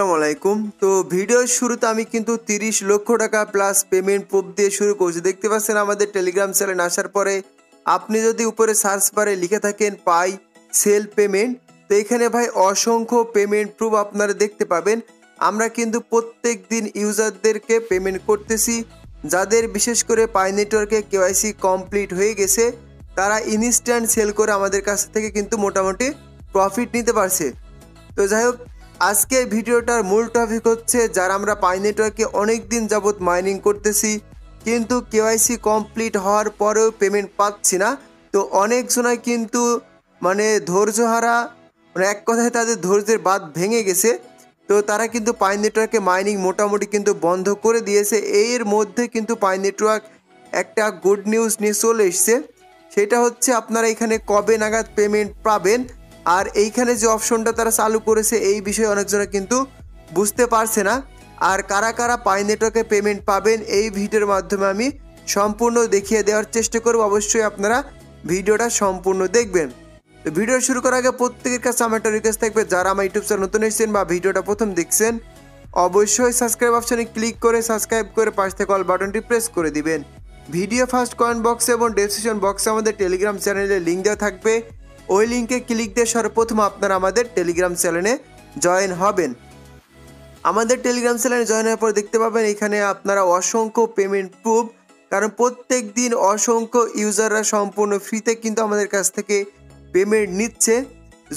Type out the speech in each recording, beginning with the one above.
আসসালামু আলাইকুম। তো ভিডিওর শুরুতে আমি কিন্তু 30 লক্ষ টাকা প্লাস পেমেন্ট প্রুফ দিয়ে শুরু করছি। দেখতে পাচ্ছেন আমাদের টেলিগ্রাম চ্যানেলে আসার পরে আপনি যদি উপরে সার্চ বারে লিখে থাকেন পাই সেল পেমেন্ট, তো এখানে ভাই অসংখ্য পেমেন্ট প্রুফ আপনারা দেখতে পাবেন। আমরা কিন্তু প্রত্যেক দিন ইউজারদেরকে পেমেন্ট করতেছি। যাদের বিশেষ করে পাই নেটওয়ার্কে কেওয়াইসি কমপ্লিট হয়ে গেছে তারা ইনস্ট্যান্ট সেল করে আমাদের কাছ থেকে কিন্তু মোটামুটি প্রফিট নিতে পারছে। তো যাই হোক, আজকের ভিডিওটার মূল টপিক হচ্ছে যারা আমরা পাই নেটওয়ার্কে অনেক দিন যাবত মাইনিং করতেছি কিন্তু কেওয়াইসি কমপ্লিট হওয়ার পরেও পেমেন্ট পাচ্ছি না। তো অনেক সময় কিন্তু ধৈর্যহারা, এক কথায় তাদের ধৈর্যের বাঁধ ভেঙে গেছে। তো তারা কিন্তু পাই নেটওয়ার্কে মাইনিং মোটামুটি কিন্তু বন্ধ করে দিয়েছে। এর মধ্যে কিন্তু পাই নেটওয়ার্ক একটা গুড নিউজ নিয়ে চলে এসছে, সেটা হচ্ছে আপনারা এখানে কবে নাগাদ পেমেন্ট পাবেন। আর এইখানে যে অপশনটা তারা চালু করেছে এই বিষয়ে অনেকজনে কিন্তু বুঝতে পারছে না। আর কারা কারা পাই নেটওয়ার্কে পেমেন্ট পাবেন এই ভিডিওর মাধ্যমে আমি সম্পূর্ণ দেখিয়ে দেওয়ার চেষ্টা করব। অবশ্যই আপনারা ভিডিওটা সম্পূর্ণ দেখবেন। তো ভিডিও শুরু করার আগে প্রত্যেকের কাছে আমার একটা রিকোয়েস্ট থাকবে, যারা আমার ইউটিউব চ্যানেল নতুন এসেছেন বা ভিডিওটা প্রথম দেখছেন অবশ্যই সাবস্ক্রাইব অপশনে ক্লিক করে সাবস্ক্রাইব করে পাশ থেকে অল বাটনটি প্রেস করে দিবেন। ভিডিও ফার্স্ট কমেন্ট বক্সে এবং ডেসক্রিপশন বক্সে আমাদের টেলিগ্রাম চ্যানেলের লিঙ্ক দেওয়া থাকবে। ওই লিঙ্কে ক্লিক দিয়ে সর্বপ্রথম আপনারা আমাদের টেলিগ্রাম চ্যানেলে জয়েন হবেন। আমাদের টেলিগ্রাম চ্যানেলে জয়েন হওয়ার পর দেখতে পাবেন এখানে আপনারা অসংখ্য পেমেন্ট প্রুফ, কারণ প্রত্যেক দিন অসংখ্য ইউজাররা সম্পূর্ণ ফ্রিতে কিন্তু আমাদের কাছ থেকে পেমেন্ট নিচ্ছে।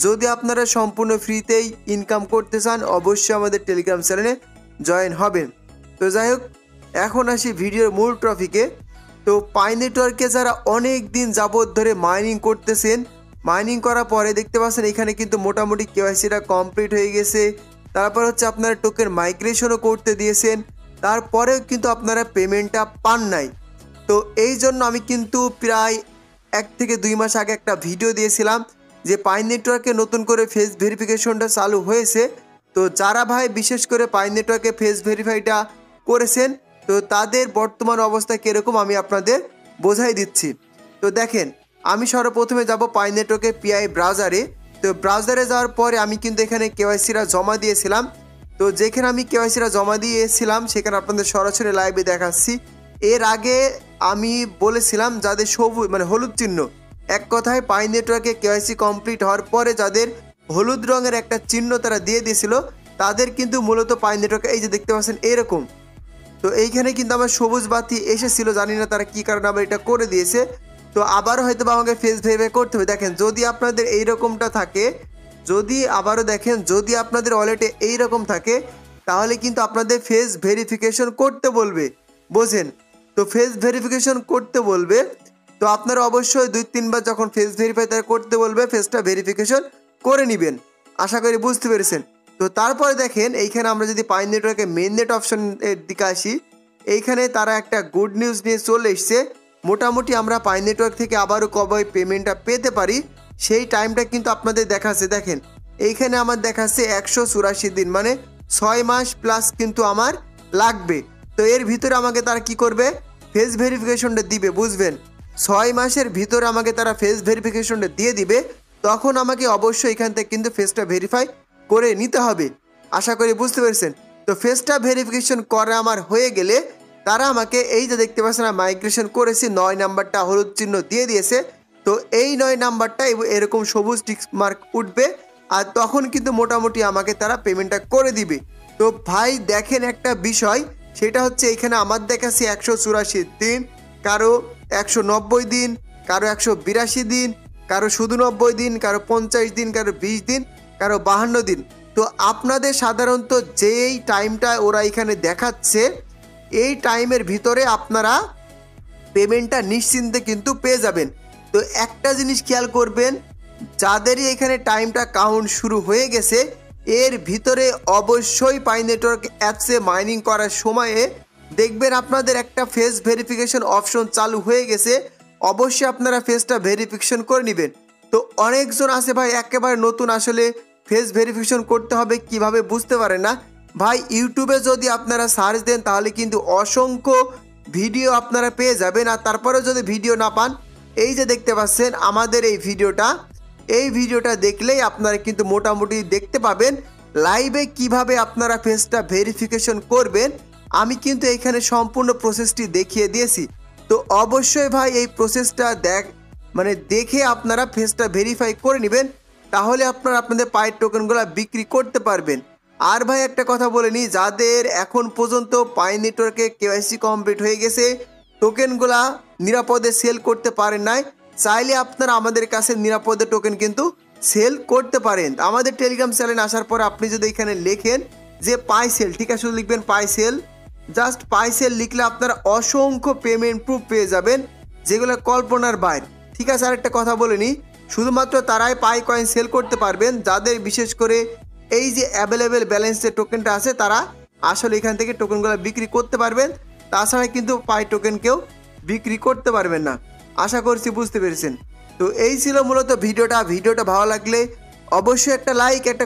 যদি আপনারা সম্পূর্ণ ফ্রিতেই ইনকাম করতে চান অবশ্যই আমাদের টেলিগ্রাম চ্যানেলে জয়েন হবেন। তো যাই হোক, এখন আসি ভিডিওর মূল টপিকে। তো পাই নেটওয়ার্কে যারা অনেক দিন যাবত ধরে মাইনিং করতেছেন, মাইনিং করার পরে দেখতে পাচ্ছেন এখানে কিন্তু মোটামুটি কেওয়াইসিটা কমপ্লিট হয়ে গেছে। তারপর হচ্ছে আপনারা টোকেন মাইগ্রেশনও করতে দিয়েছেন, তারপরেও কিন্তু আপনারা পেমেন্টটা পান নাই। তো এই জন্য আমি কিন্তু প্রায় 1 থেকে 2 মাস আগে একটা ভিডিও দিয়েছিলাম যে পাই নেটওয়ার্কে নতুন করে ফেস ভেরিফিকেশনটা চালু হয়েছে। তো যারা ভাই বিশেষ করে পাই নেটওয়ার্কে ফেস ভেরিফাইটা করেছেন তো তাদের বর্তমান অবস্থা কীরকম আমি আপনাদের বোঝাই দিচ্ছি। তো দেখেন, আমি সর্বপ্রথমে যাব পাই নেটওয়ার্কে পিআই ব্রাউজারে। তো ব্রাউজারে যাওয়ার পরে আমি কিন্তু এখানে কেওয়াইসিরা জমা দিয়েছিলাম। তো যেখানে আমি কেওয়াইসিরা জমা দিয়েছিলাম সেখানে আপনাদের সরাসরি লাইভে দেখাচ্ছি। এর আগে আমি বলেছিলাম যাদের সবুজ হলুদ চিহ্ন, এক কথায় পাই নেটওয়ার্কে কেওয়াইসি কমপ্লিট হওয়ার পরে যাদের হলুদ রঙের একটা চিহ্ন তারা দিয়ে দিয়েছিল তাদের কিন্তু মূলত পাই নেটওয়ার্কে এই যে দেখতে পাচ্ছেন এরকম। তো এইখানে কিন্তু আমার সবুজ বাতি এসেছিল, জানি না তারা কী কারণে আবার এটা করে দিয়েছে। তো আবারও হয়তো আমাকে ফেস ভেরিফাই করতে হবে। দেখেন, যদি আপনাদের এইরকমটা থাকে, যদি আবারও দেখেন যদি আপনাদের ওয়ালেটে এইরকম থাকে তাহলে কিন্তু আপনাদের ফেস ভেরিফিকেশন করতে বলবে, বোঝেন? তো ফেস ভেরিফিকেশন করতে বলবে। তো আপনারা অবশ্যই 2-3 বার যখন ফেস ভেরিফাই তারা করতে বলবে ফেসটা ভেরিফিকেশন করে নেবেন। আশা করি বুঝতে পেরেছেন। তো তারপরে দেখেন এইখানে আমরা যদি পাই নেটওয়ার্কে মেন নেট অপশনের দিকে আসি, এইখানে তারা একটা গুড নিউজ নিয়ে চলে এসছে। মোটামুটি আমরা পাই নেটওয়ার্ক থেকে আবারও কবে পেমেন্টটা পেতে পারি সেই টাইমটা কিন্তু আপনাদের দেখাচ্ছে। দেখেন এইখানে আমার দেখাচ্ছে 184 দিন, 6 মাস প্লাস কিন্তু আমার লাগবে। তো এর ভিতরে আমাকে তারা কি করবে, ফেস ভেরিফিকেশনটা দিবে, বুঝবেন? 6 মাসের ভিতরে আমাকে তারা ফেস ভেরিফিকেশনটা দিয়ে দিবে। তখন আমাকে অবশ্যই এখান থেকে কিন্তু ফেসটা ভেরিফাই করে নিতে হবে। আশা করি বুঝতে পেরেছেন। তো ফেসটা ভেরিফিকেশন করা আমার হয়ে গেলে তারা আমাকে এই যে দেখতে পাচ্ছেন মাইগ্রেশন করেছি 9 নাম্বারটা হলুদ চিহ্ন দিয়ে দিয়েছে। তো এই 9 নাম্বারটা এরকম সবুজ টিক মার্ক উঠবে আর তখন কিন্তু মোটামুটি আমাকে তারা পেমেন্টটা করে দিবে। তো ভাই দেখেন একটা বিষয়, সেটা হচ্ছে এখানে আমার দেখাচ্ছে 184 দিন, কারো 190 দিন, কারো 182 দিন, কারো শুধু 90 দিন, কারো 50 দিন, কারো 20 দিন, কারো 52 দিন। তো আপনাদের সাধারণত যেই টাইমটা ওরা এখানে দেখাচ্ছে এই টাইমের ভিতরে আপনারা পেমেন্টটা নিশ্চিন্তে কিন্তু পেয়ে যাবেন। তো একটা জিনিস খেয়াল করবেন, যাদেরই এখানে টাইমটা কাউন্ট শুরু হয়ে গেছে এর ভিতরে অবশ্যই পাই নেটওয়ার্ক অ্যাপসে মাইনিং করার সময়ে দেখবেন আপনাদের একটা ফেস ভেরিফিকেশন অপশন চালু হয়ে গেছে। অবশ্যই আপনারা ফেসটা ভেরিফিকেশন করে নেবেন। তো অনেকজন আছে ভাই একেবারে নতুন, আসলে ফেস ভেরিফিকেশন করতে হবে কিভাবে বুঝতে পারে না। ভাই ইউটিউবে যদি আপনারা সার্চ দেন তাহলে কিন্তু অসংখ্য ভিডিও আপনারা পেয়ে যাবেন। আর তারপরেও যদি ভিডিও না পান, এই যে দেখতে পাচ্ছেন আমাদের এই ভিডিওটা দেখলেই আপনারা কিন্তু মোটামুটি দেখতে পাবেন লাইভে কিভাবে আপনারা পেজটা ভেরিফিকেশন করবেন আমি কিন্তু এখানে সম্পূর্ণ প্রসেসটি দেখিয়ে দিয়েছি। তো অবশ্যই ভাই এই প্রসেসটা দেখে আপনারা পেজটা ভেরিফাই করে নেবেন, তাহলে আপনারা আপনাদের পায়ের টোকেনগুলো বিক্রি করতে পারবেন। আর ভাই একটা কথা বলে নিই, যাদের এখন পর্যন্ত পাই নেটওয়ার্কে কেওয়াইসি কমপ্লিট হয়ে গেছে, টোকেনগুলা নিরাপদে সেল করতে পারেন নাই, চাইলে আপনারা আমাদের কাছে নিরাপদে টোকেন কিন্তু সেল করতে পারেন। আমাদের টেলিগ্রাম চ্যানেলে আসার পর আপনি যদি এখানে লেখেন যে পাই সেল, ঠিক আছে, শুধু লিখবেন পাই সেল, জাস্ট পাই সেল লিখলে আপনারা অসংখ্য পেমেন্ট প্রুফ পেয়ে যাবেন, যেগুলো কল্পনার বাইরে। ঠিক আছে, আরেকটা কথা বলে নিই, শুধুমাত্র তারাই পাই কয়েন সেল করতে পারবেন যাদের বিশেষ করে এই যে অ্যাভেলেবেল ব্যালেন্সের টোকেনটা আছে, তারা আসলে এখান থেকে টোকেনগুলো বিক্রি করতে পারবেন। তাছাড়া কিন্তু পাই টোকেন কেউ বিক্রি করতে পারবেন না। আশা করছি বুঝতে পেরেছেন। তো এই ছিল মূলত ভিডিওটা ভালো লাগলে অবশ্যই একটা লাইক, একটা